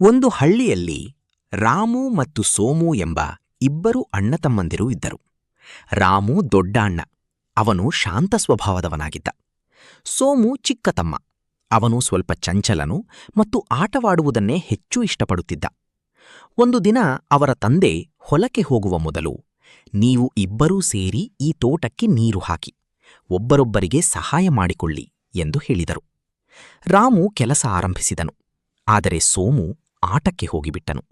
ಒಂದು ಹಳ್ಳಿಯಲ್ಲಿ ರಾಮು ಮತ್ತು ಸೋಮು ಎಂಬ ಇಬ್ಬರು ಅಣ್ಣತಮ್ಮಂದಿರು ಇದ್ದರು. ರಾಮು ದೊಡ್ಡ ಅಣ್ಣ. ಅವನು ಶಾಂತ ಸ್ವಭಾವದವನಾಗಿದ್ದ. ಸೋಮು ಚಿಕ್ಕ ತಮ್ಮ. ಅವನು ಸ್ವಲ್ಪ ಚಂಚಲನು ಮತ್ತು ಆಟವಾಡುವುದನ್ನೇ ಹೆಚ್ಚು ಇಷ್ಟಪಡುತ್ತಿದ್ದ. ಒಂದು ದಿನ ಅವರ ತಂದೆ ಹೊಲಕ್ಕೆ ಹೋಗುವ ಮೊದಲು, ನೀವು ಇಬ್ಬರೂ ಸೇರಿ ಈ ತೋಟಕ್ಕೆ ನೀರು ಹಾಕಿ, ಒಬ್ಬರೊಬ್ಬರಿಗೆ ಸಹಾಯ ಮಾಡಿಕೊಳ್ಳಿ ಎಂದು ಹೇಳಿದರು. ರಾಮು ಕೆಲಸ ಆರಂಭಿಸಿದನು. ಆದರೆ ಸೋಮು ಆಟಕ್ಕೆ ಹೋಗಿಬಿಟ್ಟನು.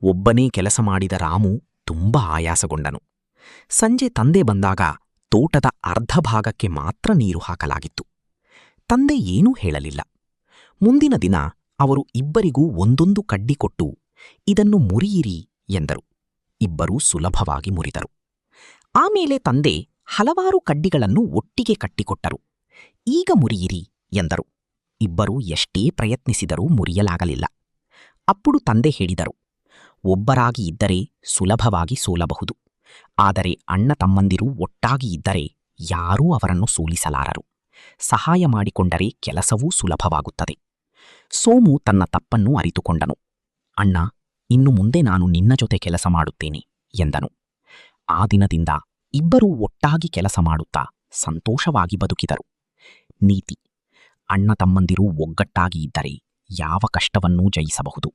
ಒಬ್ಬನೇ ಕೆಲಸ ಮಾಡಿದ ರಾಮು ತುಂಬಾ ಆಯಾಸಗೊಂಡನು. ಸಂಜೆ ತಂದೆ ಬಂದಾಗ ತೋಟದ ಅರ್ಧ ಭಾಗಕ್ಕೆ ಮಾತ್ರ ನೀರು ಹಾಕಲಾಗಿತ್ತು. ತಂದೆ ಏನೂ ಹೇಳಲಿಲ್ಲ. ಮುಂದಿನ ದಿನ ಅವರು ಇಬ್ಬರಿಗೂ ಒಂದೊಂದು ಕಡ್ಡಿ ಕೊಟ್ಟು, ಇದನ್ನು ಮುರಿಯಿರಿ ಎಂದರು. ಇಬ್ಬರೂ ಸುಲಭವಾಗಿ ಮುರಿದರು. ಆಮೇಲೆ ತಂದೆ ಹಲವಾರು ಕಡ್ಡಿಗಳನ್ನು ಒಟ್ಟಿಗೆ ಕಟ್ಟಿಕೊಟ್ಟರು. ಈಗ ಮುರಿಯಿರಿ ಎಂದರು. ಇಬ್ಬರೂ ಎಷ್ಟೇ ಪ್ರಯತ್ನಿಸಿದರೂ ಮುರಿಯಲಾಗಲಿಲ್ಲ. ಅప్పుడు ತಂದೆ ಹೇಳಿದರು, ಒಬ್ಬರಾಗಿ ಇದ್ದರೆ ಸುಲಭವಾಗಿ ಸೋಲಬಹುದು. ಆದರೆ ಅಣ್ಣ ತಮ್ಮಂದಿರೂ ಒಟ್ಟಾಗಿ ಇದ್ದರೆ ಯಾರೂ ಅವರನ್ನು ಸೋಲಿಸಲಾರರು. ಸಹಾಯ ಮಾಡಿಕೊಂಡರೆ ಕೆಲಸವೂ ಸುಲಭವಾಗುತ್ತದೆ. ಸೋಮು ತನ್ನ ತಪ್ಪನ್ನು ಅರಿತುಕೊಂಡನು. ಅಣ್ಣ, ಇನ್ನು ಮುಂದೆ ನಾನು ನಿನ್ನ ಜೊತೆ ಕೆಲಸ ಮಾಡುತ್ತೇನೆ ಎಂದನು. ಆ ದಿನದಿಂದ ಇಬ್ಬರೂ ಒಟ್ಟಾಗಿ ಕೆಲಸ ಮಾಡುತ್ತಾ ಸಂತೋಷವಾಗಿ ಬದುಕಿದರು. ನೀತಿ: ಅಣ್ಣ ತಮ್ಮಂದಿರೂ ಒಗ್ಗಟ್ಟಾಗಿ ಇದ್ದರೆ ಯಾವ ಕಷ್ಟವನ್ನೂ ಜಯಿಸಬಹುದು.